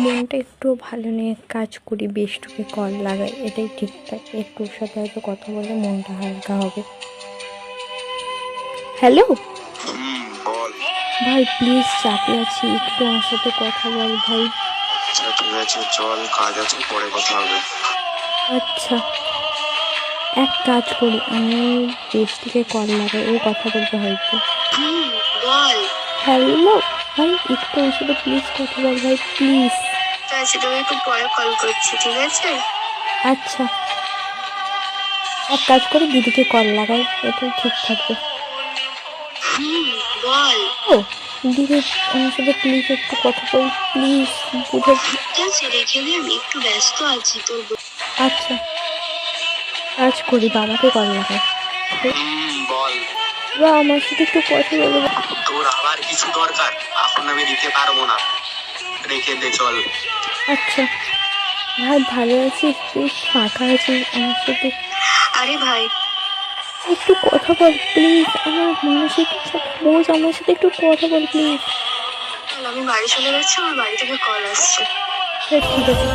মনটা একটু ভালো নেই, এক কাজ করি, বেস্টুকে কল লাগাই, এটাই ঠিকঠাক। একটুর সাথে হয়তো কথা বলে মনটা হালকা হবে। হ্যালো বল। ভাই, প্লিজ চাপে আছি, একটু আমার সাথে কথা বল ভাই। আচ্ছা ঠিক আছে, চল, কাজ আছে, পরে কথা হবে। আচ্ছা, এক কাজ করি, আমি বেস্টিকে কল লাগাই, ও কথা বলতে হয়তো। বল। হ্যালো ভাই, একটু আমার সাথে প্লিজ কথা বল ভাই, প্লিজ। ঠিক আছে, তোকে একটু পরে কল করছি, ঠিক আছে? আচ্ছা, এক কাজ করি, দিদিকে কল লাগাই, এটাই ঠিক থাকবে। বল। ও দিদি, আমার সাথে প্লিজ একটু কথা বল, প্লিজ, বুঝে। ঠিক আছে, রেখে দে, আমি একটু ব্যস্ত আছি তোর। আচ্ছা, কাজ করি, বাবাকে কল লাগাই। বল। বা আমার সাথে একটু কথা বলো। তোর আবার কিছু দরকার? এখন আমি দিতে পারবো না, রেখে দে, চল। আচ্ছা ভাই, ভালো আছিস তুই? ফাঁকা আছিস আমার সাথে? আরে ভাই, একটু কথা বল প্লিজ, আমার মানসিক চাপ বোঝ, আমার সাথে একটু কথা বল প্লিজ। আমি বাড়ি চলে যাচ্ছি, আমার বাড়ি থেকে কল আসছে। ঠিক আছে,